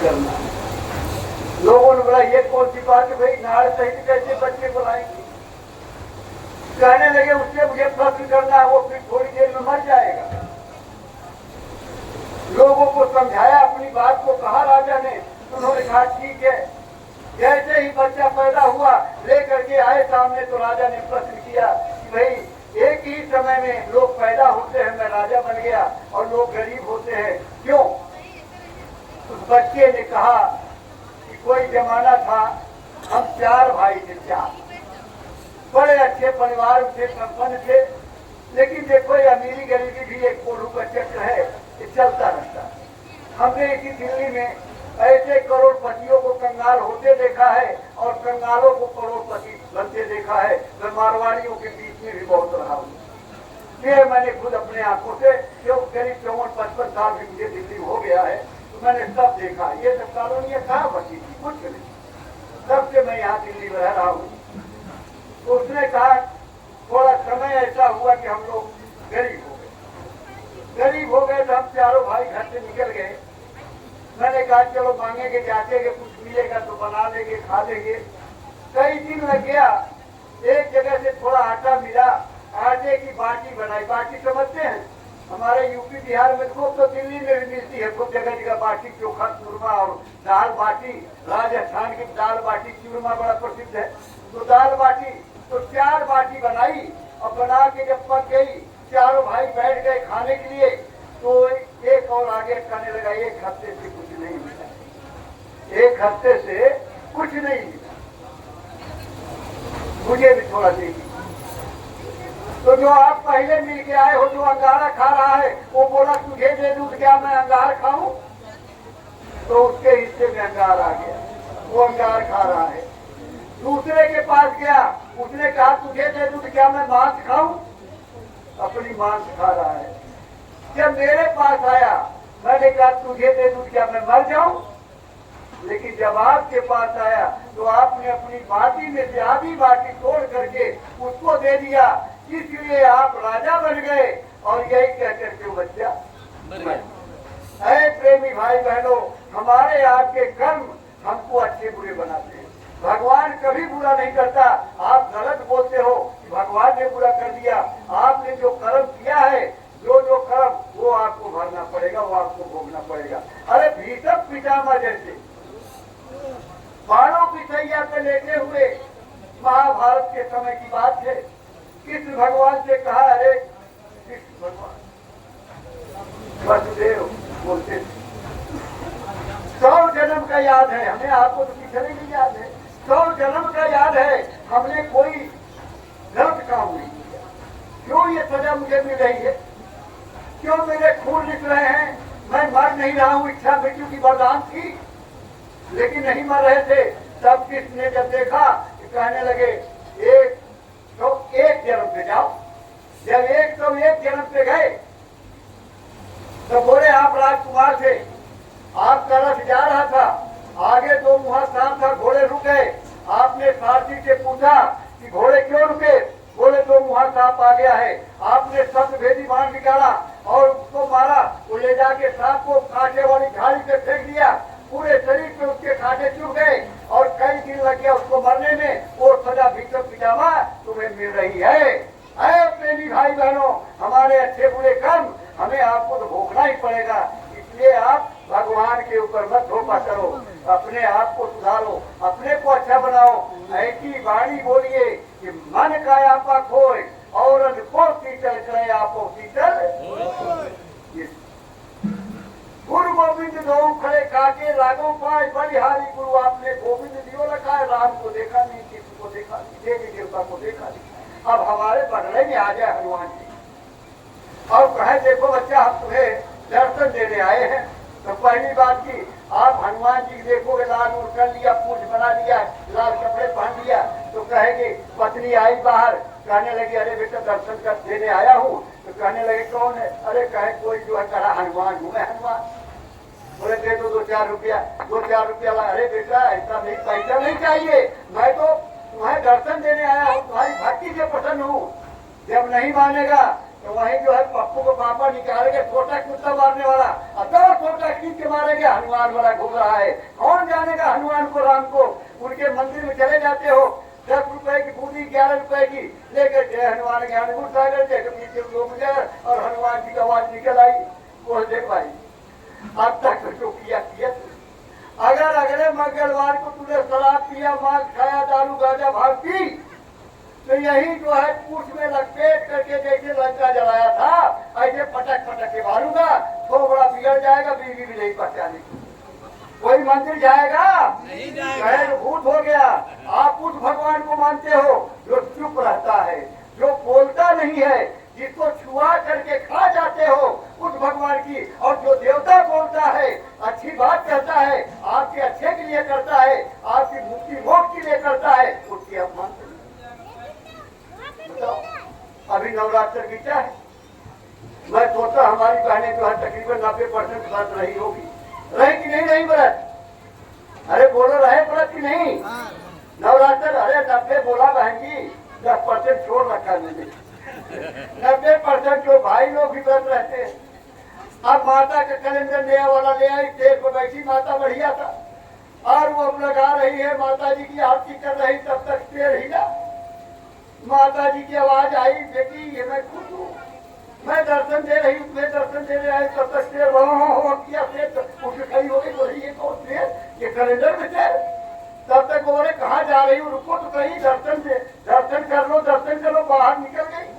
करना है। लोगों ने बोला ये कौन सी बात है भाई, नाड़ सहित कैसे बच्चे बुलाएंगे? कहने लगे उससे मुझे प्रश्न करना है, वो फिर थोड़ी देर में मर जाएगा। लोगों को समझाया, अपनी बात को कहा राजा ने। उन्होंने कहा ठीक है। जैसे ही बच्चा पैदा हुआ लेकर के आए सामने, तो राजा ने प्रश्न किया कि भाई एक ही समय में लोग पैदा होते हैं, मैं राजा बन गया, और लोग गरीब होते हैं, क्यों? उस बच्चे ने कहा कि कोई जमाना था, हम 4 भाई थे, 4 बड़े अच्छे परिवार से संपन्न थे, लेकिन देखो ये अमीरी गरीबी भी एक कोल्हू का चक्र है, ये चलता रहता है। हमने इसी दिल्ली में ऐसे करोड़पतियों को कंगाल होते देखा है और कंगालों को करोड़पति बनते देखा है। मैं मारवाड़ियों के बीच में भी बहुत रहा हूँ। ये मैंने खुद अपने आंखों से, जो करीब 54-55 साल भी मुझे दिल्ली हो गया है, तो मैंने सब देखा। ये सब कॉलोनियाँ कहाँ बची थी? कुछ नहीं। तब से मैं यहाँ दिल्ली में रह रहा हूँ। तो उसने कहा थोड़ा समय ऐसा हुआ कि हम लोग गरीब हो गए। गरीब हो गए तो हम चारों भाई घर से निकल गए। मैंने कहा चलो मांगेंगे, जाते कुछ मिलेगा तो बना लेंगे, खा लेंगे। कई दिन लग गया। एक जगह से थोड़ा आटा मिला, आटे की बाटी बनाई। बाटी समझते हैं? हमारे यूपी बिहार में खूब, तो दिल्ली में भी मिलती है खूब जगह जगह बाटी, चोखा चूरमा और दाल बाटी। राजस्थान की दाल बाटी चूरमा बड़ा प्रसिद्ध है। तो दाल बाटी, तो 4 बाटी बनाई और बना के जब पक गई, चारों भाई बैठ गए खाने के लिए। तो एक और आगे कहने लगा, 1 हफ्ते से कुछ नहीं मिला, 1 हफ्ते से कुछ नहीं मिला, मुझे भी थोड़ा देगी। तो जो आप पहले मिल के आए हो, जो अंगारा खा रहा है, वो बोला तुझे दे दूं, क्या मैं अंगार खाऊं? तो उसके हिस्से में अंगार आ गया, वो अंगार खा रहा है। दूसरे के पास गया, उसने कहा तुझे दे दूं, क्या मैं मांस खाऊं? अपनी मांस खा रहा है। जब मेरे पास आया, मैंने कहा तुझे दे दूं, क्या मैं मर जाऊं? लेकिन जब आपके पास आया तो आपने अपनी बाटी में से आधी बाटी तोड़ करके उसको दे दिया, इसलिए आप राजा बन गए। और यही कहकर के बच्चा है। प्रेमी भाई बहनों, हमारे आपके कर्म हमको अच्छे बुरे बनाते हैं। भगवान कभी बुरा नहीं करता। आप गलत बोलते हो कि भगवान ने बुरा कर दिया। आपने जो कर्म किया है, जो कर्म, वो आपको भरना पड़ेगा, वो आपको भोगना पड़ेगा। अरे भीषम पितामह जैसे बाणों की सैया पे लेटे हुए, महाभारत के समय की बात है, कृष्ण भगवान से कहा, अरे कृष्ण भगवान वसुदेव बोलते 100 जन्म का याद है हमें, आपको तो पिछले भी याद है। 100 जन्म का याद है, हमने कोई गलत काम नहीं किया, क्यों ये सजा मुझे मिल रही है? क्यों मेरे खून निकल रहे हैं? मैं मर नहीं रहा हूँ, इच्छा मृत्यु की वरदान थी, लेकिन नहीं मर रहे थे। तब कृष्ण ने जब देखा, कहने लगे एक जन्म पे जाओ। जब 101 जन्म पे गए तो बोले आप राजकुमार थे, आपका रथ जा रहा था, आगे 2 मुहा सांप था, घोड़े रुक गए। आपने सारथी से पूछा कि घोड़े क्यों रुके? बोले 2 मुहा सांप आ गया है। आपने शब्द भेदी बाण निकाला और उसको मारा, वो ले जाके सांप को कांटे वाली झाड़ी पे फेंक दिया। पूरे शरीर पे उसके कांटे चुभ गए और कई दिन लग गया उसको मरने में। वो सजा भीषम पितामह तुम्हें मिल रही है। प्रेमी भाई बहनों, हमारे अच्छे बुरे कर्म हमें आपको तो भोगना ही पड़ेगा। इसलिए आप भगवान के ऊपर मत धोखा करो, अपने आप को सुधारो, अपने को अच्छा बनाओ। ऐसी वाणी बोलिए कि मन का आपा खोए और को शीतल करे आपो शीतल। गुरु गोविंद दो खड़े काके रागों पाए बलिहारी गुरु, आपने गोविंद दियो रखा है, राम को देखा नहीं, कृष्ण को देखा नहीं, देवी देवता को देखा नहीं। अब हमारे बगले में आ जाए हनुमान जी और कहे देखो बच्चा हम तुम्हें दर्शन देने आए हैं। तो पहली बात की आप हनुमान जी देखोगे, लाल उड़ कर लिया, पूछ बना लिया, लाल कपड़े पहन लिया, तो कहेगी पत्नी आई बाहर, कहने लगी अरे बेटा दर्शन कर देने आया हूँ। तो कहने लगे कौन है? अरे कहे कोई जो है, कहा हनुमान हूँ मैं, हनुमान। बोले दे दो 2-4 रुपया, 2-4 रुपया। अरे बेटा ऐसा नहीं, पैसा नहीं चाहिए, मैं तो तुम्हें दर्शन देने आया हूँ, तुम्हारी भक्ति से प्रसन्न हूँ। जब नहीं मानेगा तो वहीं जो है पप्पू को पापा निकालेंगे, छोटा कुत्ता मारने वाला अब छोटा खींच के मारेंगे, हनुमान वाला घूम रहा है। कौन जानेगा हनुमान को, राम को? उनके मंदिर में चले जाते हो, 10 रुपए की बूंदी 11 रुपए की लेकर जय हनुमान ज्ञान गुण सागर जय कबीर लोग गए और हनुमान जी की आवाज निकल आई। बोल दे भाई अब तक तो किया किया। अगर अगले मंगलवार को तूने शराब पिया, मांस खाया, दारू गांजा भाग पी, तो यही जो है पूछ में लपेट करके जैसे लंका जलाया था ऐसे पटक पटक के मारूंगा, थोड़ा बिगड़ जाएगा, बीवी भी नहीं पहचाने की। कोई मंदिर जाएगा नहीं जाएगा, भूत हो गया। आप उस भगवान को मानते हो जो चुप रहता है, जो बोलता नहीं है, जिसको छुआ करके खा जाते हो उस भगवान की। और जो देवता बोलता है, अच्छी बात कहता है, आपके अच्छे के लिए करता है, आपकी मुक्ति मोक्ष के लिए करता है, उसकी आप मानते। अभी नवरात्र की क्या है, मैं सोचता हमारी बहनें जो है तकरीबन 90% व्रत रही होगी। रहे कि नहीं रही व्रत? अरे बोलो रहे व्रत की नहीं? नवरात्र अरे 90 बोला बहन जी, 10% छोड़ रखा मैंने। 90% जो भाई लोग भी व्रत रहते हैं। अब माता का कैलेंडर नया वाला ले आई, स्टेज पर बैठी माता बढ़िया था और वो अब लगा रही है, माता जी की आरती कर रही, तब तक स्टेज हिला। माता जी की आवाज आई, बेटी ये मैं खुद हूँ, मैं दर्शन दे रही हूँ, मैं दर्शन दे रहा है, तब तक शेर हो किया, उठ खड़ी हो गई, बोली ये कौन शेर, ये कैलेंडर में शेर। तब तक वो बोले कहाँ जा रही हूँ, रुको तो कहीं, दर्शन से दर्शन कर लो, दर्शन कर लो। बाहर निकल गई,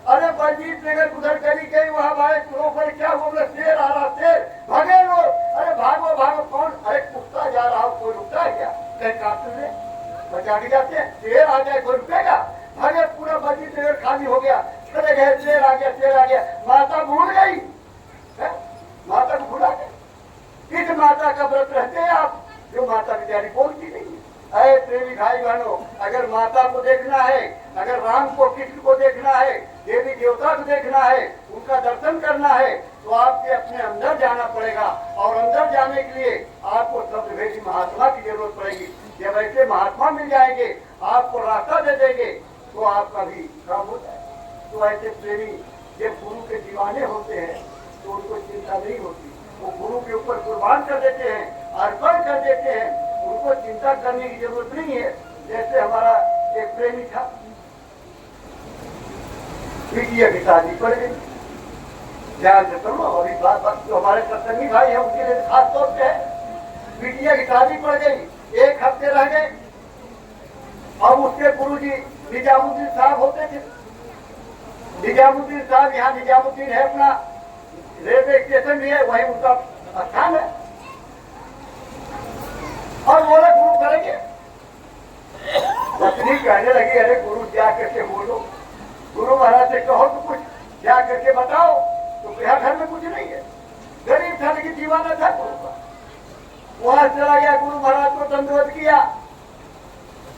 अरे बलजीत नगर उधर गली गई, वहाँ भाई पर क्या हुआ, बोले शेर आ रहा, शेर भागे लो, अरे भागो भागो। कौन? अरे कुत्ता जा रहा हूँ, कोई रुकता है क्या? कहीं काटने से बचा के जाते हैं, शेर आ जाए कोई रुकेगा? भागे, पूरा बलजीत नगर खाली हो गया, चले गए, शेर आ गया, शेर आ गया। माता भूल गई, माता को भूला गई। इस माता का व्रत रहते हैं आप, जो माता बेचारी बोलती नहीं है। अरे प्रेमी भाई बहनों, अगर माता को देखना है, अगर राम को कृष्ण को देखना है, देवी देवता को देखना है, उनका दर्शन करना है, तो आपके अपने अंदर जाना पड़ेगा। और अंदर जाने के लिए आपको सप्तभेदी महात्मा की जरूरत पड़ेगी। जब ऐसे महात्मा मिल जाएंगे, आपको रास्ता दे देंगे, तो आपका भी काम होता है। तो ऐसे प्रेमी जब गुरु के दीवाने होते हैं तो उनको चिंता नहीं होती, वो गुरु के ऊपर कुर्बान कर देते हैं, अर्पण कर देते हैं, उनको चिंता करने की जरूरत नहीं है। जैसे हमारा एक प्रेमी था, बिटिया की शादी पड़ गई, ध्यान से सुनो अभी बात, जो हमारे सत्संगी भाई है उनके लिए खास तौर पे है। बिटिया की शादी पड़ गई, 1 हफ्ते रह गए, और उसके गुरुजी निजामुद्दीन साहब होते थे। निजामुद्दीन साहब, यहाँ निजामुद्दीन है अपना रेलवे स्टेशन भी है, वही उनका स्थान है। और बोले गुरु करेंगे, पत्नी कहने लगी, अरे गुरु जा करके बोलो, गुरु महाराज से कहो तो कुछ जा करके बताओ। तो यहाँ घर में कुछ नहीं है, गरीब था लेकिन दीवाना था गुरु का। वहां चला गया, गुरु महाराज को दंडवत किया,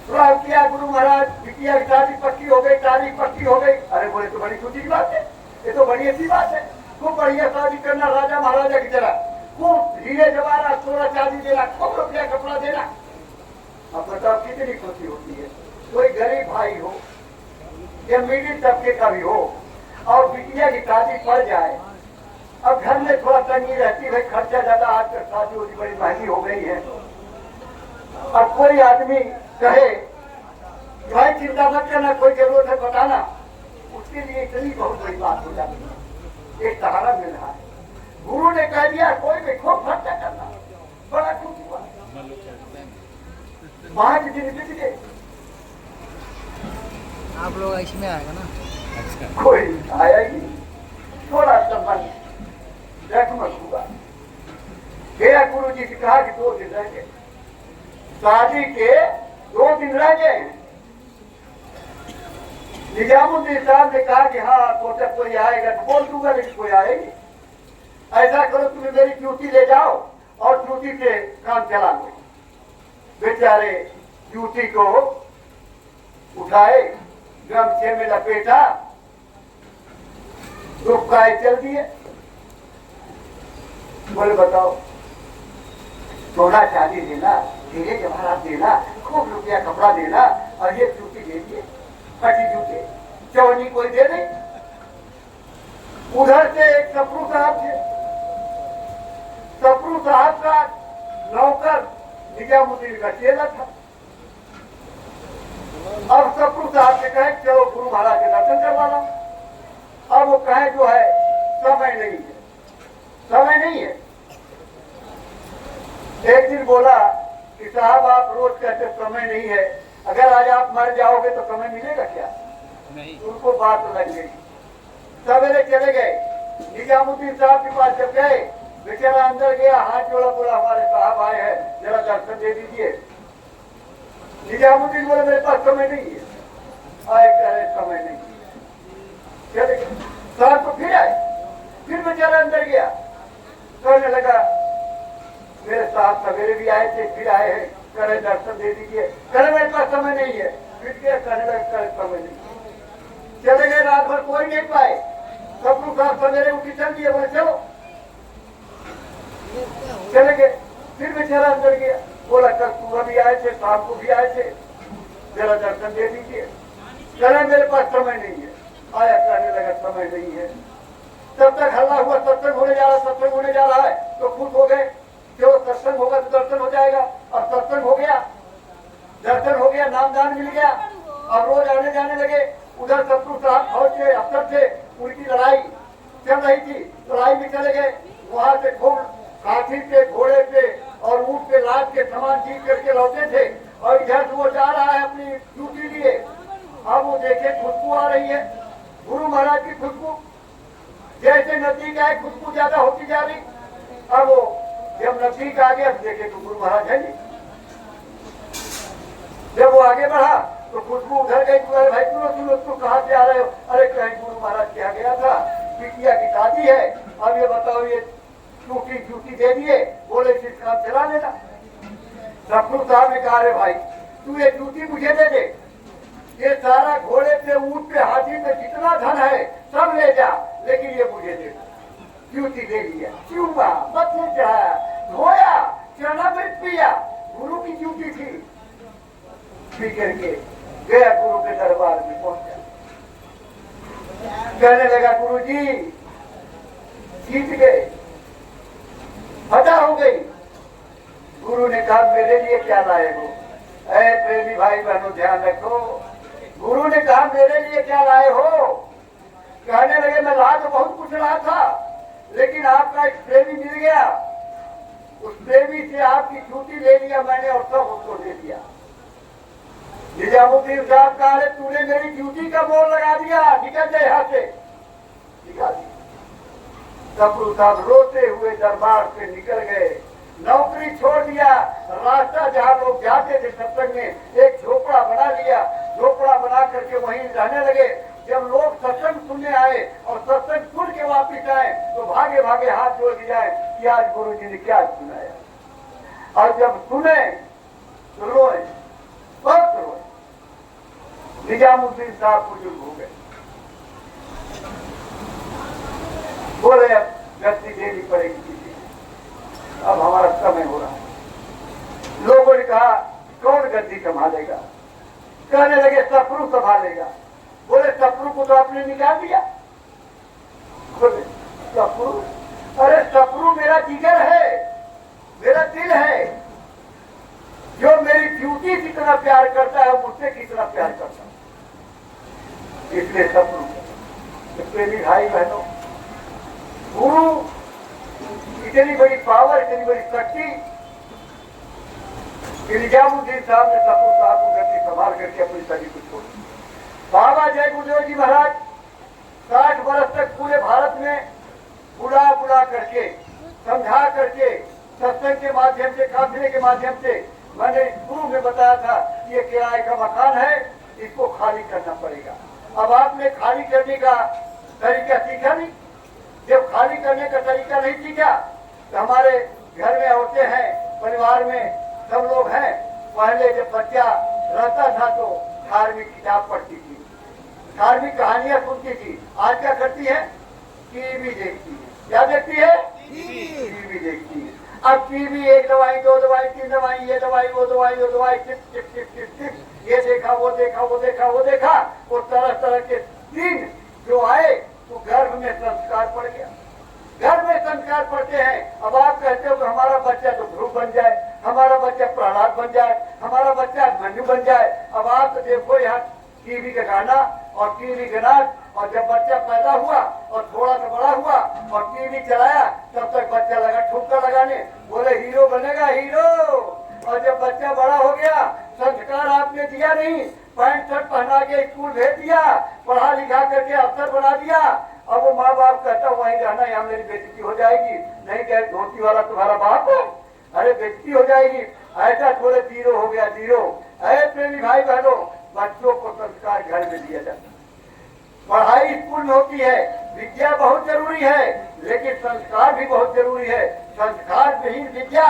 किया, गुरु महाराज बिटिया की शादी पक्की हो गई, तारीख पक्की हो गई। अरे बोले तो बड़ी खुशी की बात है, ये तो बड़ी अच्छी बात है, खूब बढ़िया शादी करना राजा महाराजा की तरह, खूब हीरे जवाहरात सोना चांदी देना, खूब रुपया कपड़ा देना। अब बताओ कितनी खुशी होती है। कोई गरीब भाई हो या मिडिल तबके का भी हो और बिटिया की शादी पड़ जाए, अब घर में थोड़ा तंगी रहती है, खर्चा ज्यादा, आजकल शादी होती बड़ी महंगी हो गई है। अब कोई आदमी कहे भाई चिंता मत करना, कोई जरूरत है बताना, उसके लिए इतनी बहुत बड़ी बात हो जाती है, एक सहारा मिल रहा है। गुरु ने कह दिया कोई भी खूब खर्चा करना, बड़ा खुश हुआ, 5 दिन बीत गए। आप लोग इसमें आएगा ना? कोई आया ही नहीं, थोड़ा संबंध जगमग हुआ। गया गुरु जी से कहा कि 2 दिन रह गए, शादी के 2 दिन रह गए। निजामुद्दीन साहब ने कहा कि हाँ सोचा कोई आएगा तो बोल दूंगा, लेकिन कोई आएगी। ऐसा करो तुम्हें मेरी ड्यूटी ले जाओ और ड्यूटी से काम चला लो। बेचारे ड्यूटी को उठाए, गमछे में लपेटा, दुबकाए चल दिए। बोले बताओ सोना चांदी देना, हीरे जवाहरात देना, खूब रुपया कपड़ा देना, और ये ड्यूटी दे दिए, फटी ड्यूटी, चौनी कोई दे नहीं। उधर से एक सप्रू साहब थे, सप्रू साहब का नौकर निजामुद्दीन का चेला था। अब सप्रू साहब ने कहे चलो गुरु महाराज के दर्शन करवा लो। अब वो कहे जो है समय नहीं है, समय नहीं है। एक दिन बोला कि साहब आप रोज कहते समय नहीं है, अगर आज आप मर जाओगे तो समय मिलेगा क्या? नहीं। उनको बात लग गई, सवेरे चले गए। निजामुद्दीन साहब के पास जब गए, बेचारा अंदर गया, हाथ जोड़ा, बोला हमारे साहब आए हैं, जरा दर्शन दे दीजिए। निजामुद्दीन बोले मेरे पास समय नहीं है। आए कह रहे समय नहीं है, चले गए। साहब तो फिर आए, फिर बेचारा अंदर गया, कहने लगा मेरे साहब सवेरे भी आए थे, फिर आए हैं, कह रहे दर्शन दे दीजिए, कह रहे मेरे पास समय नहीं है। फिर गया, कहने लगा कह रहे समय नहीं है। चले गए, रात भर कोई नहीं पाए। सप्रू साहब सवेरे उठी चल दिए, बोले चलो, चले गए। फिर बेचारा अंदर गया, बोला कल सुबह भी आए थे, शाम को भी आए थे, जरा दर्शन दे दीजिए, कह रहे मेरे पास समय नहीं है। आया, कहने लगा समय नहीं है। तब तक हल्ला हुआ, सत्संग होने जा रहा, सत्संग होने जा रहा है, तो खुश हो गए, जो सत्संग होगा तो दर्शन हो जाएगा। अब सत्संग हो गया, दर्शन हो गया, नामदान मिल गया। अब रोज आने जाने लगे। उधर सप्रू साहब फौज के अफसर थे, उनकी लड़ाई चल रही थी, लड़ाई में चले गए। वहां से खूब हाथी पे, घोड़े पे और ऊंट पे लाद के सामान जीत करके लौटे थे, और इधर से वो जा रहा है अपनी ड्यूटी लिए। अब वो देखे खुशबू आ रही है, गुरु महाराज की खुशबू, जैसे नजदीक आए खुशबू ज्यादा होती जा रही। अब वो जब नजदीक आ गया तो देखे तो गुरु महाराज है नहीं। जब वो आगे बढ़ा तो खुशबू उधर गई, तो भाई सुनो सुनो, तुम कहाँ से आ रहे हो? अरे कहीं गुरु महाराज के यहाँ गया था, बिटिया की शादी है, अब ये बताओ, ये ड्यूटी दे दिए, बोले इस काम चला लेना। सप्रू साहब ने कहा अरे भाई तू ये ड्यूटी मुझे दे दे, ये सारा घोड़े पे, ऊंट पे, हाथी पे जितना धन है सब ले जा, लेकिन ये मुझे दे। ड्यूटी दे दिया, चूमा बत्ती चढ़ाया, धोया, चरणामृत पिया, गुरु की ड्यूटी थी। पी करके गया, गुरु के दरबार में पहुंचा, कहने लगा गुरु जी जीत गए, फतह हो गई। गुरु ने कहा मेरे लिए क्या लाए हो? ऐ प्रेमी भाई बहनों ध्यान रखो, गुरु ने कहा मेरे लिए क्या लाए हो? कहने लगे मैं ला तो बहुत कुछ रहा था, लेकिन आपका एक प्रेमी मिल गया, उस प्रेमी से आपकी ड्यूटी ले लिया मैंने और सब उसको दे दिया। निजामुद्दीन साहब कहा अरे तूने मेरी ड्यूटी का बोर्ड लगा दिया, निकल जाए यहाँ से। निकाल दिया। सप्रू साहब रोते हुए दरबार से निकल गए, नौकरी छोड़ दिया, रास्ता जहाँ लोग जाते थे सत्संग में, एक झोपड़ा बना लिया, झोपड़ा बना करके वहीं रहने लगे। जब लोग सत्संग सुनने आए और सत्संग सुन के वापिस आए तो भागे भागे हाथ जोड़ के जाए कि आज गुरु जी ने क्या सुनाया। और जब सुने तो रोए, बहुत रोए। निजामुद्दीन साहब बुजुर्ग हो गए, बोले अब गद्दी देनी पड़ेगी किसी, अब हमारा समय हो रहा है। लोगों ने कहा कौन गद्दी संभालेगा? कहने लगे सप्रू संभालेगा। बोले सप्रू को तो आपने निकाल दिया। बोले सप्रू, अरे सप्रू मेरा जिगर है, मेरा दिल है, जो मेरी ड्यूटी कितना प्यार करता है मुझसे कितना प्यार करता है। इसलिए सप्रू, प्रेमी भाई बहनों, गुरु इतनी बड़ी पावर, इतनी बड़ी शक्ति, निजामुद्दीन साहब ने सप्रू साहब को गद्दी संभाल करके अपनी सभी को छोड़ दिया। बाबा जय गुरुदेव जी महाराज 60 वर्ष तक पूरे भारत में बुला बुला करके, समझा करके, सत्संग के माध्यम से, काफिले के माध्यम से, मैंने शुरू में बताया था ये किराए का मकान है, इसको खाली करना पड़ेगा। अब आपने खाली करने का तरीका सीखा नहीं। जब खाली करने का तरीका नहीं सीखा तो हमारे घर में औरतें हैं, परिवार में सब लोग हैं, पहले जब बच्चा रहता था तो धार्मिक किताब पढ़ती थी, धार्मिक कहानियां सुनती थी। आज क्या करती है? टीवी देखती है। क्या देखती है? टीवी देखती है। अब टीवी एक दवाई, दो दवाई, तीन दवाई, ये दवाई, वो दवाई, वो दवाई, tip tip tip tip tip, ये देखा, वो देखा, वो देखा, वो देखा, वो तरह तरह के दिन जो आए वो गर्भ में संस्कार पड़ गया। घर में संस्कार पड़ते हैं। अब आप कहते हो कि हमारा बच्चा तो ध्रुव बन जाए, हमारा बच्चा प्रहलाद बन जाए, हमारा बच्चा अभिमन्यु बन जाए। अब आप तो देखो यहाँ टीवी का गाना और टीवी का नाच, और जब बच्चा पैदा हुआ और थोड़ा सा बड़ा हुआ और टीवी चलाया तब तक बच्चा लगा ठुमका लगाने, बोले हीरो बनेगा हीरो। और जब बच्चा बड़ा हो गया, संस्कार आपने दिया नहीं, पैंट शर्ट पहना के स्कूल भेज दिया, पढ़ा लिखा करके अफसर बना दिया। अब वो माँ बाप कहता वहीं रहना, यहाँ मेरी बेइज्जती हो जाएगी। नहीं कहे धोती वाला तुम्हारा बाप है, अरे बेइज्जती हो जाएगी। ऐसा थोड़े जीरो हो गया जीरो। अरे प्रेमी भाई बहनों, बच्चों को संस्कार घर में दिया जाता है। पढ़ाई स्कूल में होती है, विद्या बहुत जरूरी है, लेकिन संस्कार भी बहुत जरूरी है। संस्कार विहीन विद्या,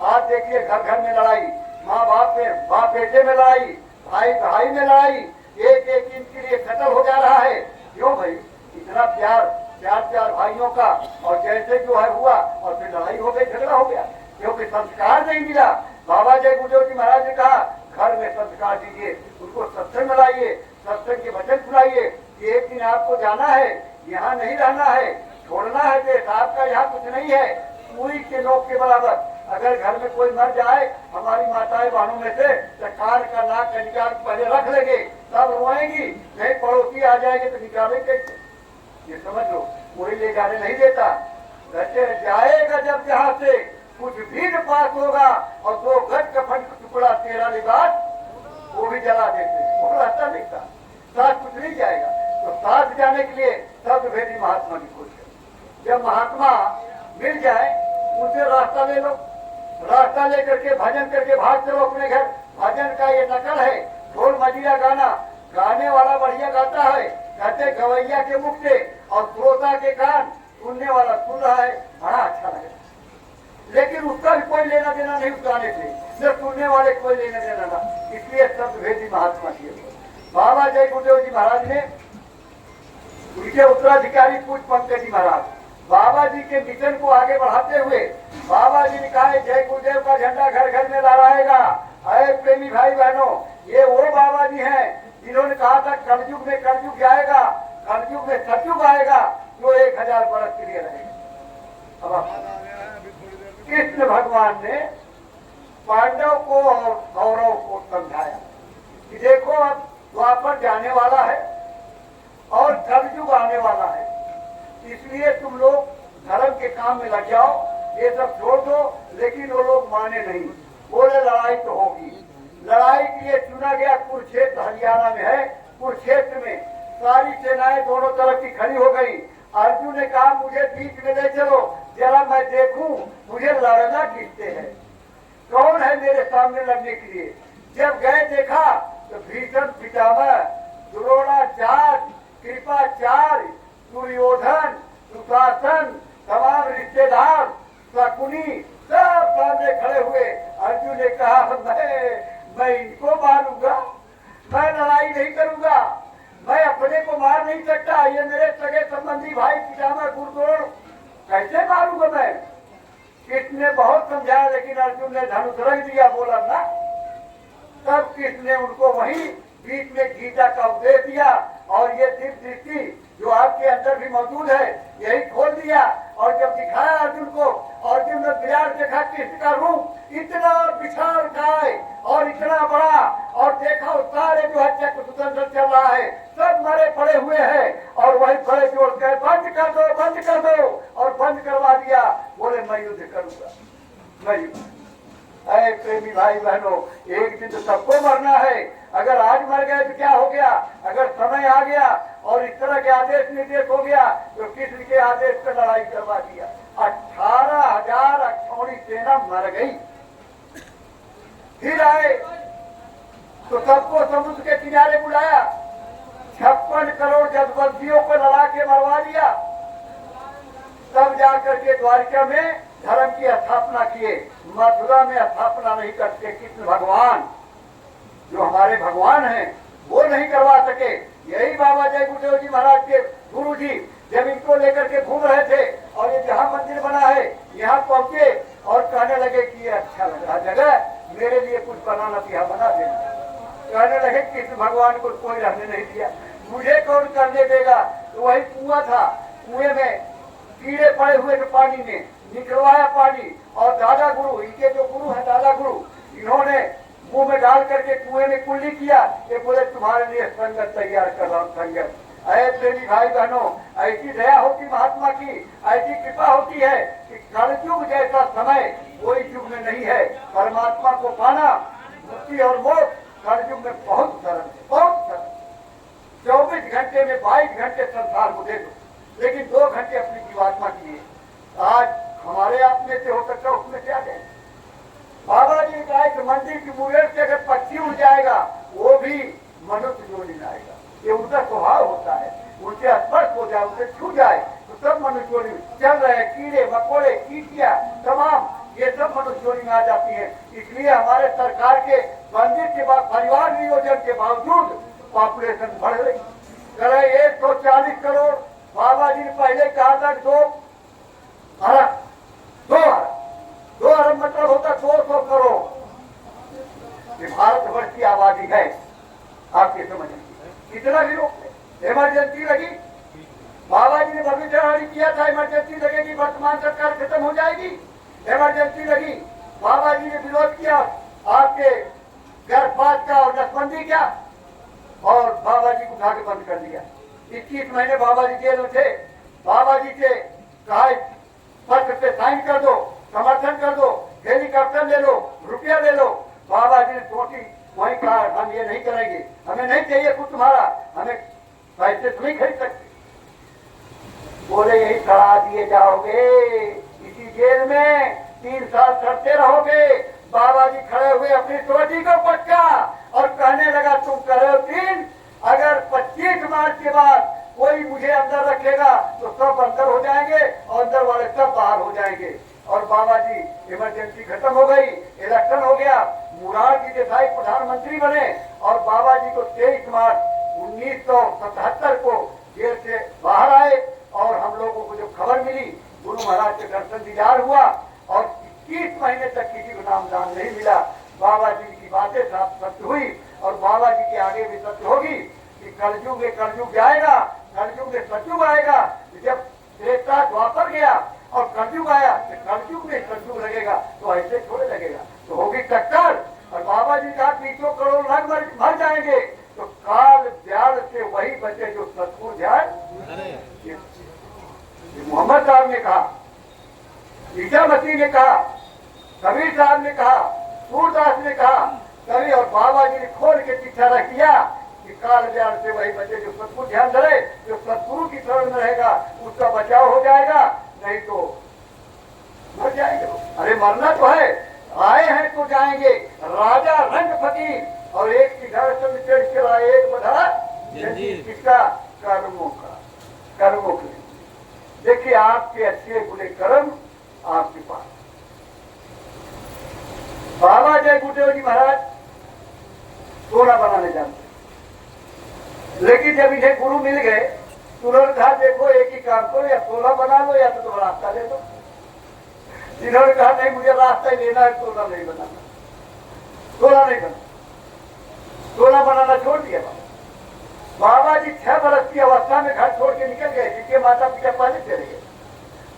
आज देखिए घर घर में लड़ाई, माँ बाप में, बाप बेटे में लड़ाई, भाई भाई में लड़ाई, एक एक इंच के लिए कत्ल हो जा रहा है। क्यों भाई? इतना प्यार चार भाइयों का, और जैसे जो है हुआ और फिर लड़ाई हो गई, झगड़ा हो गया, क्योंकि संस्कार नहीं मिला। बाबा जय गुरुदेव जी महाराज ने कहा घर में संस्कार दीजिए, उनको सत्संग में लाइए, सत्संग के वचन सुनाइए। एक दिन आपको जाना है, यहाँ नहीं रहना है, छोड़ना है देश, आपका यहाँ कुछ नहीं है, पूरी के नोक के बराबर। अगर घर में कोई मर जाए हमारी माताएं बहनों में से, तो कान का नाक का निकाल पहले रख लेंगे, तब रोएंगी। नहीं पड़ोसी आ जाएंगे तो निकालेंगे कैसे? ये समझ लो, कोई ले जाने नहीं देता। कहते जाएगा जब जहाँ से कुछ भी न पास होगा, और 2 गज कफन का टुकड़ा तेरा लिबास वो भी जला देते, वो रास्ता नहीं था, साथ कुछ नहीं जाएगा। तो साथ जाने के लिए सब भेदी महात्मा की कोशिश। जब महात्मा मिल जाए उनसे रास्ता ले लो, रास्ता लेकर के भजन करके भाग चलो अपने घर। भजन का ये नकल है, ढोल मजीरा गाना, गाने वाला बढ़िया गाता है, कहते गवैया के मुख से और श्रोता के कान, सुनने वाला सुन रहा है, बड़ा अच्छा लगेगा। लेकिन उसका भी कोई लेना देना नहीं उस गाने से, न सुनने वाले कोई लेना देना ना। इसलिए शब्द भेदी महात्मा किए। बाबा जय गुरुदेव जी महाराज ने, उनके उत्तराधिकारी पूज पंकज जी महाराज, बाबा जी के मिशन को आगे बढ़ाते हुए बाबा जी ने कहा जय गुरुदेव का झंडा घर घर में लहराएगा। अरे प्रेमी भाई बहनों, ये वो बाबा जी हैं जिन्होंने कहा था कलयुग में कलयुग जाएगा, कलयुग में सतयुग आएगा, जो 1000 बरस के लिए रहेगा। अब कृष्ण भगवान ने पांडव को और कौरव को समझाया कि देखो अब द्वापर जाने वाला है और कलयुग आने वाला है, इसलिए तुम लोग धर्म के काम में लग जाओ, ये सब छोड़ दो। लेकिन वो लोग माने नहीं, बोले लड़ाई तो होगी। लड़ाई के लिए चुना गया कुरुक्षेत्र हरियाणा में है। कुरुक्षेत्र में सारी सेनाएं दोनों तरफ की खड़ी हो गई। अर्जुन ने कहा मुझे बीच में ले चलो, जरा मैं देखूं मुझे लड़ना किससे है, कौन है मेरे सामने लड़ने के लिए। जब गए देखा तो भीषण पितामह, द्रोणाचार्य, कृपाचार्य, दुर्योधन, दुशासन, तमाम रिश्तेदार, शकुनी सब सामने खड़े हुए। अर्जुन ने कहा मैं इनको मारूंगा, मैं लड़ाई नहीं करूंगा, मैं अपने को मार नहीं सकता, ये मेरे सगे संबंधी भाई पितामह गुरुद्रोण, कैसे मारूंगा मैं। कृष्ण ने बहुत समझाया, लेकिन अर्जुन ने धनुष रख दिया, बोला ना। तब कृष्ण ने उनको वहीं बीच में गीता का उपदेश दिया, और ये दिव्य दृष्टि जो आपके अंदर भी मौजूद है यही खोल दिया। और जब दिखाया अर्जुन को, अर्जुन ने विराट देखा कृष्ण का रूप इतना विशाल काय और इतना बड़ा, और देखा उस सारे जो है चक्र सुदर्शन चल रहा है, सब मरे पड़े हुए हैं, और वही बड़े जोड़ कर बंद कर दो, बंद कर दो, और बंद करवा दिया। बोले मैं युद्ध करूंगा, मैं युद्ध। अरे प्रेमी भाई बहनों, एक दिन तो सबको मरना है। अगर आज मर गए तो क्या हो गया, अगर समय आ गया और इस तरह के आदेश निर्देश हो गया तो कृष्ण के आदेश पर लड़ाई करवा दिया। 18,000 अक्षौणी सेना मर गई। फिर आए तो सबको समुद्र के किनारे बुलाया, 56 करोड़ जदवंशियों को लड़ा के मरवा दिया। तब जाकर के द्वारिका में धर्म की स्थापना किए। मथुरा में स्थापना नहीं करते कृष्ण भगवान, जो हमारे भगवान हैं, वो नहीं करवा सके। यही बाबा जय गुरुदेव जी महाराज के गुरु जी जब इनको लेकर के घूम रहे थे, और ये जहाँ मंदिर बना है यहाँ पहुंचे और कहने लगे कि ये अच्छा लग रहा जगह, मेरे लिए कुछ बनाना था, बना देना। कहने लगे कृष्ण भगवान को कोई रहने नहीं दिया, मुझे कौन करने देगा। तो वही कुआं था, कुएं में कीड़े पड़े हुए थे पानी में, निकलवाया पानी। और दादा गुरु, इनके जो गुरु है दादा गुरु, इन्होंने मुंह में डाल करके कुएं में कुल्ली किया। ये बोले तुम्हारे लिए संगत तैयार कर रहा हूं, संगत। अरे प्रेमी भाई बहनों, ऐसी दया होती महात्मा की, ऐसी कृपा होती है कि कलयुग जैसा समय कोई युग में नहीं है। परमात्मा को पाना, मुक्ति और मोक्ष कलयुग में बहुत सरल है, बहुत सरल। 24 घंटे में 22 घंटे संसार को दे दो, लेकिन 2 घंटे अपनी जीवात्मा के लिए। आज हमारे आप में से हो सकता है, उसमें क्या है। बाबा जी का एक मंदिर की मुंगेर से अगर पक्षी उड़ जाएगा, वो भी मनुष्य जोड़ी में आएगा। ये उनका स्वभाव होता है, उनसे स्पर्श हो जाए, उनसे छू जाए तो सब मनुष्य जोड़ी में चल रहे हैं। कीड़े मकोड़े चींटियां तमाम ये सब मनुष्य जोड़ी में आ जाती है। इसलिए हमारे सरकार के मंदिर के बाद परिवार नियोजन के बावजूद पॉपुलेशन बढ़ रही। करे 140 करोड़, बाबा जी ने पहले कहा था 2 अरब मतलब होता 200 करोड़। ये भारतवर्ष की आबादी है, आपके समझ कितना भी रोक। इमरजेंसी लगी, बाबा जी ने भविष्यवाणी किया था इमरजेंसी लगेगी, वर्तमान सरकार खत्म हो जाएगी। इमरजेंसी लगी, बाबा जी ने विरोध किया आपके गर्भपात का और नसबंदी का, और बाबा जी को उठा के बंद कर दिया। 21 महीने बाबा जी जेल में थे। बाबा जी से कहा पत्र पे साइन कर दो, समर्थन कर दो, हेलीकॉप्टर ले लो, रुपया ले लो। बाबा जी ने सोची, वही कहा हम ये नहीं करेंगे, हमें नहीं चाहिए कुछ तुम्हारा, हमें पैसे तुम ही खरीद सकते। बोले यही करा दिए जाओगे, इसी जेल में 3 साल सड़ते रहोगे। बाबा जी खड़े हुए अपनी चोटी को पटका और कहने लगा तुम कर रहे हो 3, अगर 25 मार्च के बाद कोई मुझे अंदर रखेगा तो सब अंदर हो जाएंगे और अंदर वाले सब बाहर हो जाएंगे। और बाबा जी इमरजेंसी खत्म हो गई, इलेक्शन हो गया, मुरारजी देसाई प्रधानमंत्री बने और बाबा जी को 23 मार्च 1977 को जेल से बाहर आए। और हम लोगों को जो खबर मिली, गुरु महाराज के दर्शन दीदार हुआ और 21 महीने तक किसी को नामदान नहीं मिला। बाबा जी की बातें साफ सत्य हुई और बाबा जी के आगे भी सत्य होगी कि कलयुग में कलयुग जाएगा, कलयुग में सतयुग आएगा। जब त्रेता द्वापर गया और कलयुग आया तो कलयुग में सतयुग लगेगा, तो ऐसे थोड़े लगेगा, तो होगी टक्कर। और बाबा जी का 200 करोड़ लोग मर जाएंगे, तो काल व्याल से वही बचे जो सतपुर जाए। मोहम्मद साहब ने कहा, ईसा मसीह ने कहा, कबीर साहब ने कहा, सूरदास ने कहा, कभी और बाबा जी ने खोल के चिट्ठा रख दिया कि काल व्याल से वही बचे जो सतपुर ध्यान धरे, जो सतगुरु की शरण में रहेगा उसका बचाव हो जाएगा, नहीं तो मर जाएंगे। अरे मरना तो है, आए हैं तो जाएंगे। राजा रंग फकीर और एक की घर से चढ़ के लाए, एक बधा किसका कर्मों का, कर्मों के। देखिए आपके अच्छे बुरे कर्म आपके पास। बाबा जय गुरुदेव जी महाराज सोना बनाने जानते, लेकिन जब इन्हें गुरु मिल गए तो उन्होंने कहा देखो एक ही काम करो, या सोना बना लो या तो तुम रास्ता ले दो। इन्होंने कहा नहीं मुझे रास्ता ही लेना है, सोना नहीं बनाना, सोना नहीं बना, सोना बनाना छोड़ दिया। बाबा जी 6 वर्ष की अवस्था में घर छोड़ के निकल गए, जिनके माता पिता पहले चले गए।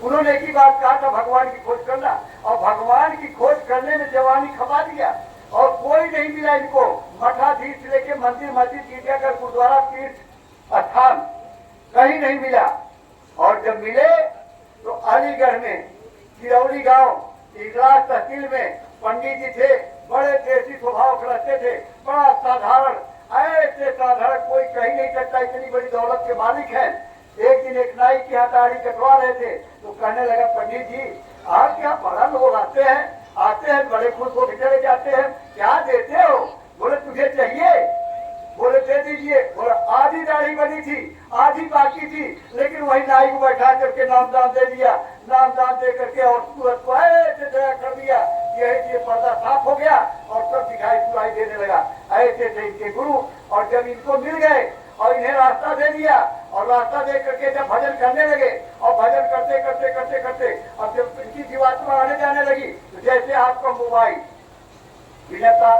उन्होंने एक ही बात कहा था, भगवान की खोज करना, और भगवान की खोज करने में जवानी खपा दिया और कोई नहीं मिला इनको। मठाधीश से लेके मंदिर मस्जिद गिरजाघर गुरुद्वारा तीर्थ स्थान कहीं नहीं मिला। और जब मिले तो अलीगढ़ में चिरौली गांव इगलास तहसील में पंडित जी थे, बड़े देसी स्वभाव के रहते थे, बड़ा साधारण, ऐसे साधारण कोई कही नहीं सकता इतनी बड़ी दौलत के मालिक हैं। एक दिन एक नाई की यहाँ दाढ़ी कटवा रहे थे तो कहने लगा पंडित जी आपके यहाँ बड़ा लोग आते हैं बड़े खुश होकर चले जाते हैं, क्या देते हो? बोले तुझे चाहिए? बोले दे दीजिए। बोले आधी दाढ़ी बनी थी आधी बाकी थी, लेकिन वही नाई को बैठा करके नामदान दे दिया। नामदान दे करके और सूरत को ऐसे दया कर दिया, ये पर्दा साफ हो गया और सब दिखाई सुनाई देने लगा। ऐसे थे इनके गुरु। और जब इनको मिल गए और इन्हें रास्ता दे दिया और रास्ता दे करके जब भजन करने लगे और भजन करते करते करते करते अब जब इनकी जीवात्मा आने जाने लगी तो जैसे आपका मोबाइल बिना तार,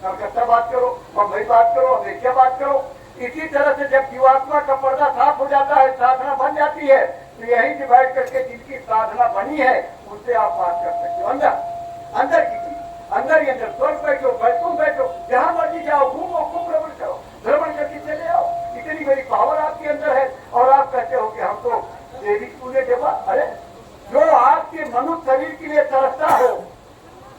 कलकत्ता बात करो, बम्बई बात करो, अमेरिका बात करो, इसी तरह से जब जीवात्मा का पर्दा साफ हो जाता है, साधना बन जाती है, तो यहीं से बैठ करके जिनकी साधना बनी है उनसे आप बात कर सकते हो। अंदर अंदर की चीज, अंदर ही अंदर स्वर्ग बैठो, तुम बैठो, जहां मर्जी जाओ, घूमो, खूब भ्रमण करो, भ्रमण करके चले आओ। इतनी बड़ी पावर आपके अंदर है और आप कहते हो कि हम तो देवी पूरे देवा। अरे जो आपके मनुष्य शरीर के लिए तरसता हो,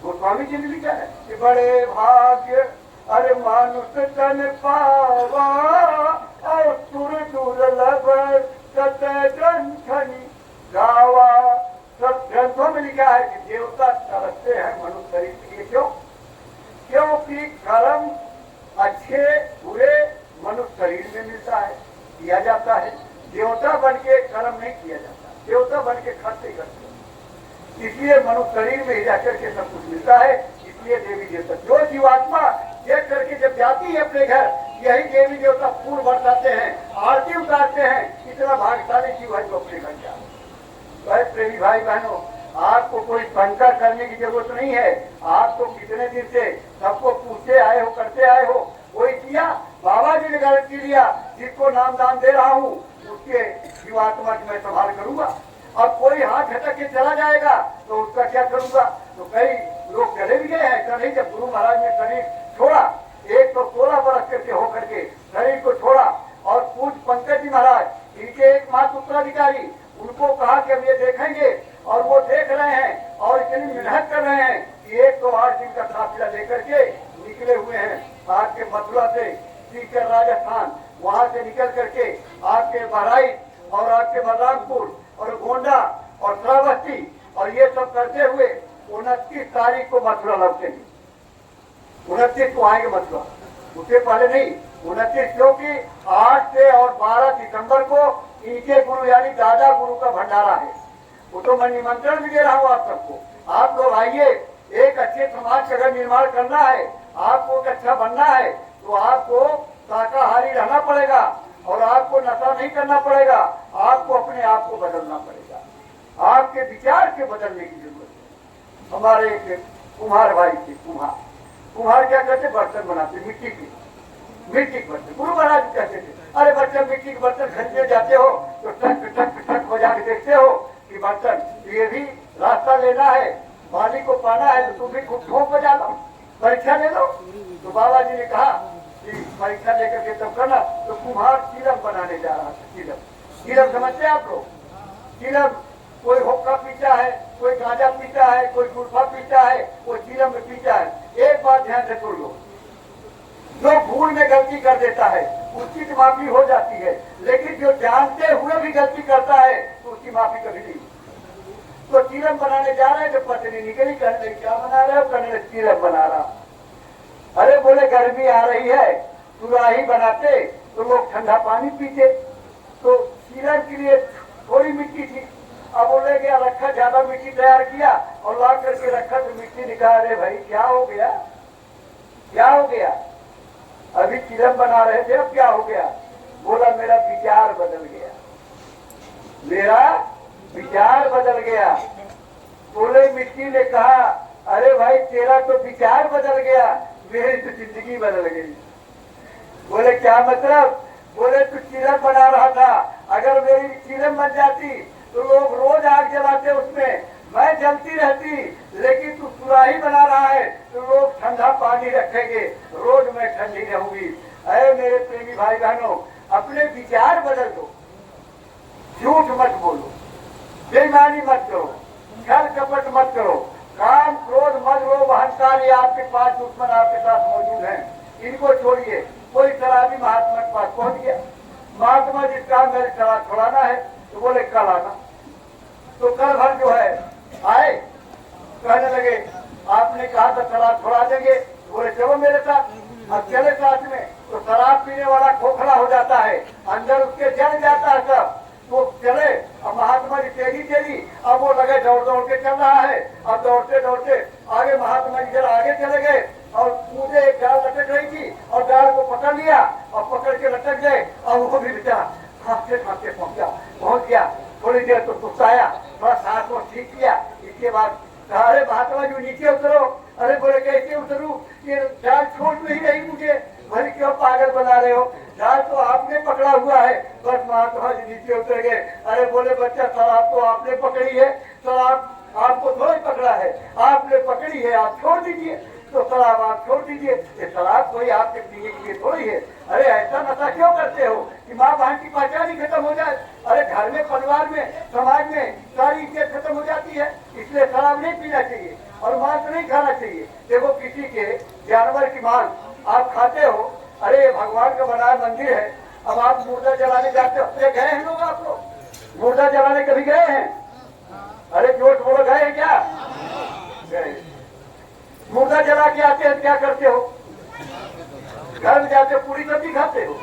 वो स्वामी जी ने लिखा है कि बड़े भाग्य अरे मानुष तन पावा और तुर दुर्लभ सत ग्रंथनि गावा। सब ग्रंथों में लिखा है कि देवता तरसते हैं मनुष्य शरीर के लिए। क्यों? क्योंकि कर्म अच्छे बुरे मनुष्य शरीर में मिलता है, किया जाता है। देवता बन के कर्म नहीं किया जाता, देवता बन के खर्च ही करते हैं। इसलिए मनुष्य शरीर में ही जाकर के सब कुछ मिलता है। इसलिए देवी देवता जो जीवात्मा देख करके जब जाती है अपने घर, यही देवी देवता फूल बरसाते हैं, आरती उतारते हैं। इतना भाग्यशाली जीव है जो अपने घर जाए। तो प्रेमी भाई बहनों, आपको कोई शंका करने की जरूरत नहीं है। आप तो कितने दिन से सबको पूछते आए हो, करते आए हो। कोई किया? बाबा जी ने गारंटी लिया, जिसको नाम दान दे रहा हूँ उसके जीवात्मा की मैं संभाल करूंगा। अब कोई हाथ हटक के चला जाएगा तो उसका क्या करूंगा? तो कई लोग चले भी गए हैं। ऐसा नहीं, जब गुरु महाराज ने शरीर छोड़ा, 116 बरस करके होकर के शरीर को छोड़ा, और पूज पंकज जी महाराज इनके एक मात्र उत्तराधिकारी, उनको कहा कि हम ये देखेंगे, और वो देख रहे हैं और इतनी मेहनत कर रहे हैं कि 108 दिन का काफिला लेकर के निकले हुए हैं। आपके मथुरा से सीकर राजस्थान, वहां से निकल करके आपके बहराइच और आपके बलरामपुर और गोंडा और श्रावस्ती और ये सब करते हुए 29 तारीख को मथुरा लौटेंगे। 29 को आएंगे मथुरा, उससे पहले नहीं। 29 क्योंकि 8 से और 12 दिसंबर को इनके गुरु यानी दादा गुरु का भंडारा है। वो तो मैं निमंत्रण भी दे रहा हूँ आप सबको। आप लोग आइए। एक अच्छे समाज का अगर निर्माण करना है, आपको एक अच्छा बनना है, तो आपको शाकाहारी रहना पड़ेगा और आपको नशा नहीं करना पड़ेगा। आपको अपने आप को बदलना पड़ेगा। आपके विचार के बदलने की जरूरत है। हमारे एक कुम्हार भाई थे, कुम्हार क्या करते? बर्तन बनाते, मिट्टी के बर्तन। गुरु महाराज कहते थे, अरे बर्तन, मिट्टी के बर्तन खरीदने जाते हो तो टक टक टक बजा के देखते हो कि बर्तन, ये भी रास्ता लेना है, बाली को पाना है, तो तुम भी खूब ठोक बजा लो, परीक्षा ले लो। तो बाबा जी ने कहा कि परीक्षा लेकर के तब करना। तो कुम्हार चिलम बनाने जा रहा था। चिलम समझते हैं आप लोग? चिलम, कोई हुक्का पीता है, कोई गांजा पीता है, कोई गुरफा पीता है, कोई चिलम में पीता है। एक बात ध्यान से सुन लो, जो भूल में गलती कर देता है उसकी तो माफी हो जाती है, लेकिन जो जानते हुए भी गलती करता है तो उसकी माफी कभी नहीं। तो चिलम बनाने जा रहे हैं तो पत्नी निकली, कहने क्या बना रहे हो? कहने चिलम बना रहा। अरे बोले गर्मी आ रही है, सुराही बनाते तो लोग ठंडा पानी पीते, तो चिलम के लिए थोड़ी मिट्टी थी। अब बोले गया रखा, ज्यादा मिट्टी तैयार किया और ला करके रखा तो मिट्टी निकाल। अरे भाई क्या हो गया, क्या हो गया? अभी चिलम बना रहे थे, अब क्या हो गया? बोला मेरा विचार बदल गया, मेरा विचार बदल गया। बोले मिट्टी ने कहा, अरे भाई तेरा तो विचार बदल गया, मेरी तो जिंदगी बदल गई। बोले क्या मतलब? बोले तू चिलम बना रहा था, अगर मेरी चिलम बन जाती तो लोग रोज आग जलाते उसमें, मैं जलती रहती, लेकिन तू सुराही बना रहा है तो लोग ठंडा पानी रखेंगे, रोज मैं ठंडी रहूंगी। अरे मेरे प्रेमी भाई बहनों, अपने विचार बदल दो, झूठ मत बोलो, बेईमानी मत करो, छल कपट मत करो, काम क्रोध मत लो, अहंकार, ये आपके 5 दुश्मन आपके साथ मौजूद हैं, इनको छोड़िए। कोई शराबी महात्मा के पास पहुंच गया, महात्मा जिसका मेरे शराब छुड़ाना है, तो बोले कल आना। तो कल भर जो है आए, कहने लगे आपने कहा था शराब छुड़ा देंगे, बोले चलो मेरे साथ। अब चले साथ में तो शराब पीने वाला खोखला हो जाता है, अंदर उसके जल जाता है सब। तो चले, अब महात्मा जी तेजी तेजी, अब वो लगे दौड़ दौड़ के चल रहा है। अब दौड़ते दौड़ते आगे महात्मा जी जरा आगे चले गए और मुझे एक डाल लटक रही थी और डाल को पकड़ लिया और पकड़ के लटक गए, और वो भी बेचारा खांसते खांसते पहुंच गया। थोड़ी देर तो सुस्ताया, थोड़ा सांस को ठीक किया, इसके बाद कहा अरे महात्मा जी नीचे उतरो। अरे बोले कैसे उतरूं, ये जाल छोड़ नहीं रही मुझे। भले क्यों पागल बना रहे हो, जाल तो आपने पकड़ा हुआ है। बस महात्मा जी नीचे उतर गए। अरे बोले बच्चा शराब तो आपने पकड़ी है, शराब आपको थोड़ा ही पकड़ा है, आपने पकड़ी है, आप छोड़ दीजिए। तो शराब आप छोड़ दीजिए, ये शराब कोई आपके पीने के लिए थोड़ी है। अरे ऐसा नशा क्यों करते हो कि माँ बहन की पहचान ही खत्म हो जाए। अरे घर में, परिवार में, समाज में सारी इज्जत खत्म हो जाती है। इसलिए शराब नहीं पीना चाहिए और मांस नहीं खाना चाहिए। देखो किसी के जानवर की मांस आप खाते हो, अरे भगवान का बनाया मंदिर है। अब आप मुर्दा जलाने जाते हो, गए हैं लोग, आप लोग मुर्दा जलाने कभी गए हैं? अरे जोश बोलो, गए हैं क्या? गए। मुर्दा जला के आते हैं, क्या करते हो? घर में जाते हो, पूरी सब्जी खाते हो,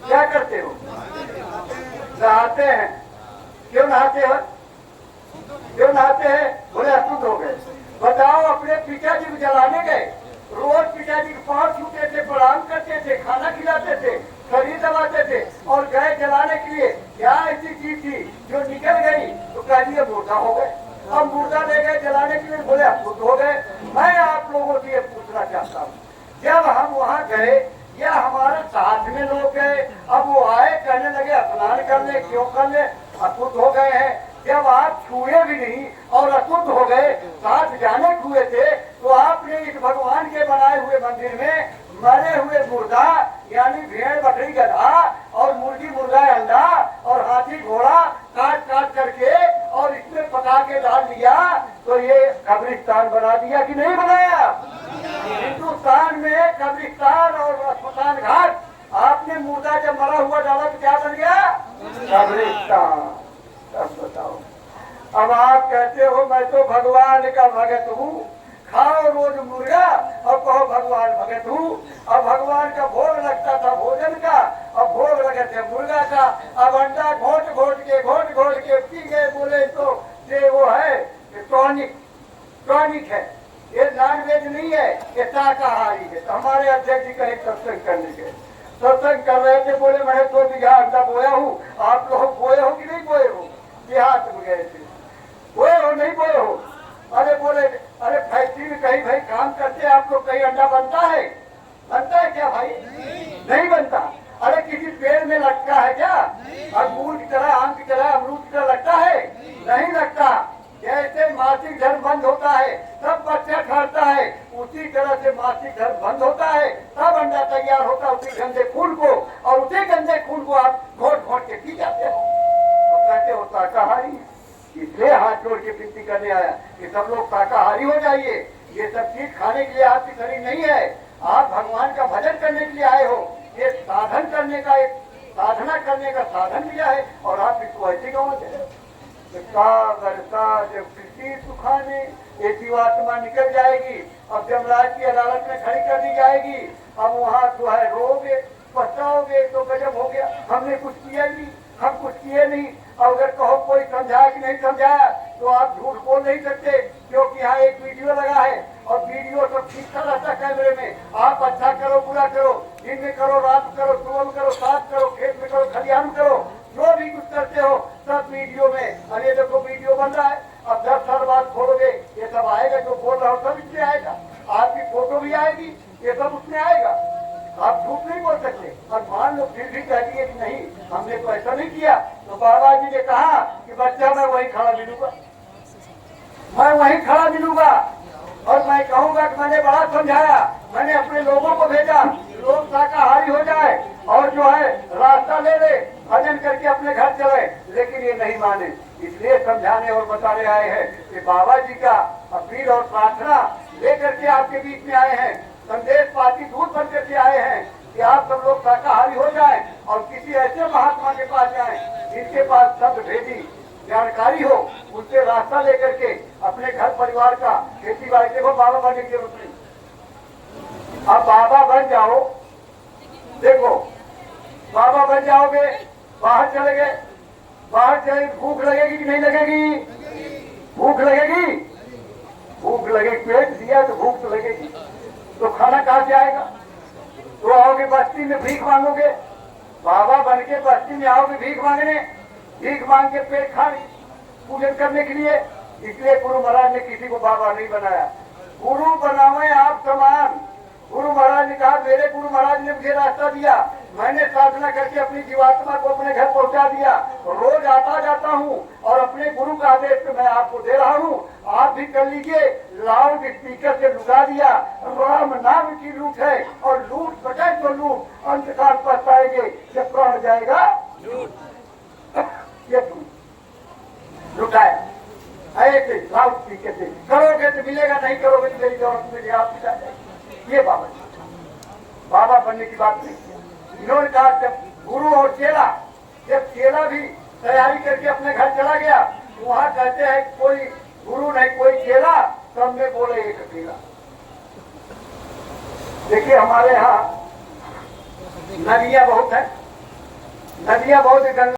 क्या करते हो? नहाते हैं। क्यों नहाते हैं? क्यों नहाते हैं? बोले अशुद्ध हो गए। बताओ, अपने पिताजी को जलाने गए, रोज पिताजी के पांव छूते थे, प्रणाम करते थे, खाना खिलाते थे, शरीर दबाते थे, और गए जलाने के लिए। क्या ऐसी चीज थी जो निकल गई तो कह दिए मुर्दा हो गए। अब मुर्दा ले गए जलाने के लिए, बोले अशुद्ध हो गए। मैं आप लोगों से ये पूछना चाहता हूँ, जब हम वहाँ गए या हमारे साथ में लोग गए, अब वो आए कहने लगे स्नान कर ले, क्यों कर ले, अशुद्ध हो गए हैं। जब आप छुए भी नहीं और अशुद्ध हो गए, साथ जाने हुए थे, तो आपने इस भगवान के बनाए हुए मंदिर में मरे हुए मुर्दा यानी भेड़, बकरी, गधा और मुर्गी, मुर्गा, अंडा और हाथी, घोड़ा काट काट करके और इसमें पका के डाल दिया, तो ये कब्रिस्तान बना दिया कि नहीं बनाया? हिंदुस्तान में कब्रिस्तान और स्मशान घाट, आपने मुर्दा जब मरा हुआ डाला तो क्या बन गया? कब्रिस्तान। अब बताओ, अब आप कहते हो मैं तो भगवान का भगत हूँ, खाओ रोज मुर्गा और कहो भगवान भगत हूँ। अब भगवान का भोग लगता था भोजन का, अब भोग लगे थे मुर्गा का। अब अंडा घोट घोट के पी गए, बोले तो ये वो है टॉनिक है, ये नॉनवेज नहीं है, ये शाकाहारी है। तो हमारे अध्यक्ष जी कहीं सत्संग करने के सत्संग कर रहे थे, बोले मैं 2 बीघा अंडा बोया हूँ, आप लोग बोए हो कि नहीं बोए हो? देहात में गए थे, बोए हो नहीं बोए हो? अरे बोले अरे फैक्ट्री में कहीं भाई काम करते आप लोग, कहीं अंडा बनता है? बनता है क्या भाई? नहीं बनता। अरे किसी पेड़ में लगता है क्या? अंगूर की तरह, आम की तरह, अमरूद की तरह लगता है? नहीं लगता। जैसे मासिक धर्म बंद होता है तब बच्चा ठहरता है, उसी तरह से मासिक धर्म बंद होता है तब अंडा तैयार होता है, उसी गंदे खून को, और उसी गंदे खून को आप घोट घोट के पी जाते हो और कहते हो शाकाहारी। इसलिए हाथ जोड़ के विनती करने आया कि सब लोग शाकाहारी हो जाइए। ये सब चीज खाने के लिए आपकी शरीर नहीं है, आप भगवान का भजन करने के लिए आए हो। ये साधन करने का, एक साधना करने का साधन मिला है और आप इसको ऐसे गाँव दे जब किसी सुखाने ये जीवात्मा निकल जाएगी। अब जमराज की अदालत में खड़ी कर दी जाएगी। अब वहाँ जो है रोगे, पछताओगे तो गजब हो गया, हमने कुछ किया नहीं, हम कुछ किए नहीं। और अगर कहो कोई समझाया कि नहीं समझाया तो आप झूठ बोल नहीं सकते, क्योंकि यहाँ एक वीडियो लगा है और वीडियो सब खींचता रहता कैमरे में। आप अच्छा करो, बुरा करो, दिन में करो, रात करो, सुबह करो, साथ करो, खेत में करो, खलिहान करो, जो भी कुछ करते हो सब वीडियो में। अरे देखो वीडियो बन रहा है, अब 10 साल बाद खोलोगे ये सब आएगा, जो बोल रहा हो सब इसमें आएगा, आपकी फोटो भी आएगी, ये सब उसमें आएगा। आप झूठ नहीं बोल सकते। और मान लो फिर भी कह दिए कि नहीं हमने तो ऐसा नहीं किया, तो बाबा जी ने कहा कि बच्चा मैं वहीं खड़ा मिलूंगा, मैं वहीं खड़ा मिलूंगा और मैं कहूंगा कि मैंने बड़ा समझाया, मैंने अपने लोगों को भेजा, लोग शाकाहारी हो जाए और जो है रास्ता ले ले, भजन करके अपने घर चले। लेकिन ये नहीं माने, इसलिए समझाने और बताने आए हैं कि बाबा जी का अपील और प्रार्थना लेकर के आपके बीच में आए हैं, संदेश पाती दूध बन करके आए हैं कि आप सब लोग शाकाहारी हो जाएं और किसी ऐसे महात्मा के पास जाएं जिनके पास शब्द भेदी जानकारी हो, उनसे रास्ता लेकर के अपने घर परिवार का खेती बाड़ी। देखो बाबा बनने की जरूरत नहीं, अब बाबा बन जाओ, देखो बाबा बन जाओगे, बाहर चले गए, बाहर चले, भूख लगेगी कि नहीं लगेगी? भूख लगेगी, भूख लगेगी, पेट दिया तो भूख तो लगेगी, तो खाना कहाँ से आएगा? तो आओगे बस्ती में भीख मांगोगे, बाबा बन के बस्ती में आओगे भीख मांगने, भीख मांग के पेट खाने पूजन करने के लिए, इसलिए गुरु महाराज ने किसी को बाबा नहीं बनाया। गुरु बनावे आप समान। गुरु महाराज ने कहा, मेरे गुरु महाराज ने मुझे रास्ता दिया, मैंने साधना करके अपनी जीवात्मा को अपने घर पहुंचा दिया, रोज आता जाता हूँ और अपने गुरु का आदेश मैं आपको दे रहा हूँ, आप भी कर लीजिए। लाउड स्पीकर से लुटा दिया। राम नाम की लूट है और लूट बचे तो लूट, अंतकाल पछताएंगे जब प्राण जाएगा ये लुटाया ऐसे लाउड स्पीकर से। करोगे तो मिलेगा, नहीं करोगे तो मेरी जरूरत में आप मिला जाएगी। ये बाबा बनने की बात नहीं। इन्होंने कहा जब गुरु और चेला, जब चेला भी तैयारी करके अपने घर चला गया तो वहां कहते हैं कोई गुरु नहीं कोई चेला, सब में बोले एक अकेला। देखिए हमारे यहाँ नदियां बहुत है, नदियां बहुत है।